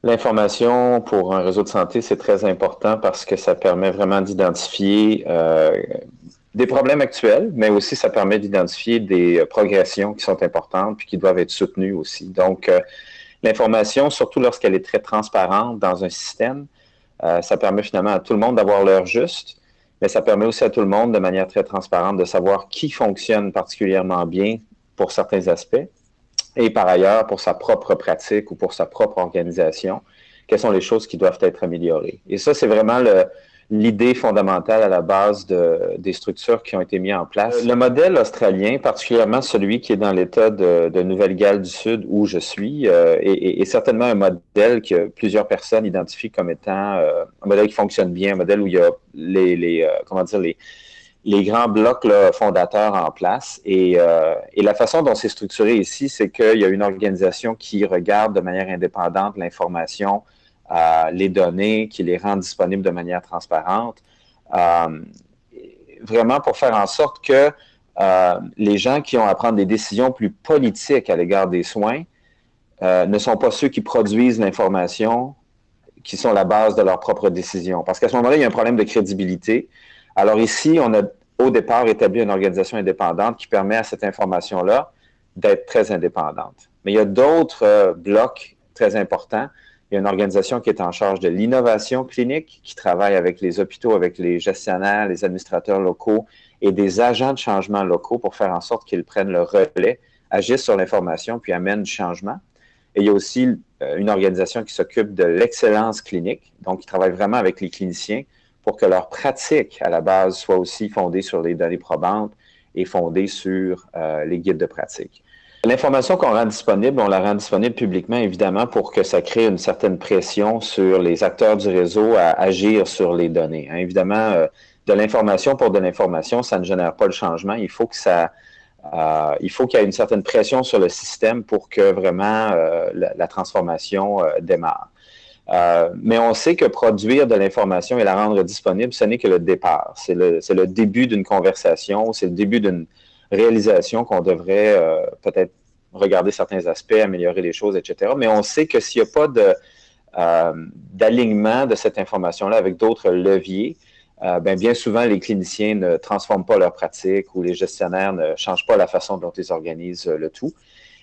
L'information pour un réseau de santé, c'est très important parce que ça permet vraiment d'identifier des problèmes actuels, mais aussi ça permet d'identifier des progressions qui sont importantes puis qui doivent être soutenues aussi. Donc, l'information, surtout lorsqu'elle est très transparente dans un système, ça permet finalement à tout le monde d'avoir l'heure juste, mais ça permet aussi à tout le monde, de manière très transparente, de savoir qui fonctionne particulièrement bien pour certains aspects et par ailleurs pour sa propre pratique ou pour sa propre organisation, quelles sont les choses qui doivent être améliorées. Et ça, c'est vraiment l'idée fondamentale à la base des structures qui ont été mises en place. Le modèle australien, particulièrement celui qui est dans l'État de Nouvelle-Galles du Sud où je suis, est certainement un modèle que plusieurs personnes identifient comme étant un modèle qui fonctionne bien, un modèle où il y a les grands blocs là, fondateurs en place. Et la façon dont c'est structuré ici, c'est qu'il y a une organisation qui regarde de manière indépendante l'information, les données, qui les rend disponibles de manière transparente, vraiment pour faire en sorte que les gens qui ont à prendre des décisions plus politiques à l'égard des soins ne sont pas ceux qui produisent l'information qui sont la base de leurs propres décisions. Parce qu'à ce moment-là, il y a un problème de crédibilité. Alors ici, on a au départ établi une organisation indépendante qui permet à cette information-là d'être très indépendante. Mais il y a d'autres blocs très importants. Il y a une organisation qui est en charge de l'innovation clinique, qui travaille avec les hôpitaux, avec les gestionnaires, les administrateurs locaux et des agents de changement locaux pour faire en sorte qu'ils prennent le relais, agissent sur l'information, puis amènent du changement. Et il y a aussi une organisation qui s'occupe de l'excellence clinique, donc qui travaille vraiment avec les cliniciens pour que leur pratique, à la base, soit aussi fondée sur les données probantes et fondée sur les guides de pratique. L'information qu'on rend disponible, on la rend disponible publiquement, évidemment, pour que ça crée une certaine pression sur les acteurs du réseau à agir sur les données. Hein, évidemment, de l'information pour de l'information, ça ne génère pas le changement. Il faut qu'il y ait une certaine pression sur le système pour que vraiment la transformation démarre. Mais on sait que produire de l'information et la rendre disponible, ce n'est que le départ. C'est le début d'une conversation, c'est le début d'une réalisation qu'on devrait peut-être regarder certains aspects, améliorer les choses, etc. Mais on sait que s'il n'y a pas d'alignement de cette information-là avec d'autres leviers, bien souvent, les cliniciens ne transforment pas leur pratique ou les gestionnaires ne changent pas la façon dont ils organisent le tout.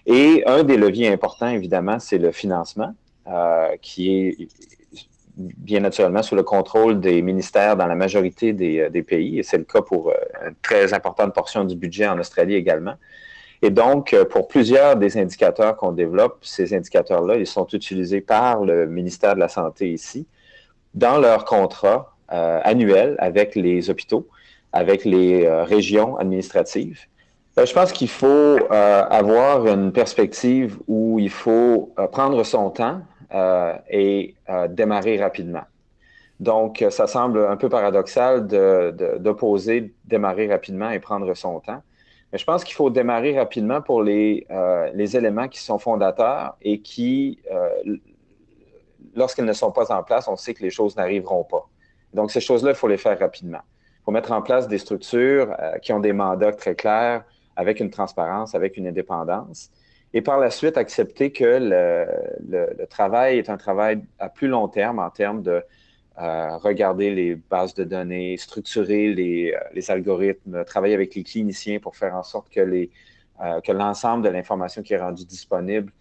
Et un des leviers importants, évidemment, c'est le financement, qui est bien naturellement sous le contrôle des ministères dans la majorité des pays, et c'est le cas pour une très importante portion du budget en Australie également. Et donc, pour plusieurs des indicateurs qu'on développe, ces indicateurs-là, ils sont utilisés par le ministère de la Santé ici, dans leur contrat annuel avec les hôpitaux, avec les régions administratives. Je pense qu'il faut avoir une perspective où il faut prendre son temps et démarrer rapidement. Donc, ça semble un peu paradoxal d'opposer démarrer rapidement et prendre son temps. Mais je pense qu'il faut démarrer rapidement pour les éléments qui sont fondateurs et qui, lorsqu'ils ne sont pas en place, on sait que les choses n'arriveront pas. Donc, ces choses-là, il faut les faire rapidement. Il faut mettre en place des structures qui ont des mandats très clairs, avec une transparence, avec une indépendance. Et par la suite, accepter que le travail est un travail à plus long terme en termes de regarder les bases de données, structurer les algorithmes, travailler avec les cliniciens pour faire en sorte que l'ensemble de l'information qui est rendue disponible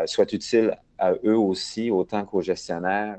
soit utile à eux aussi, autant qu'aux gestionnaires.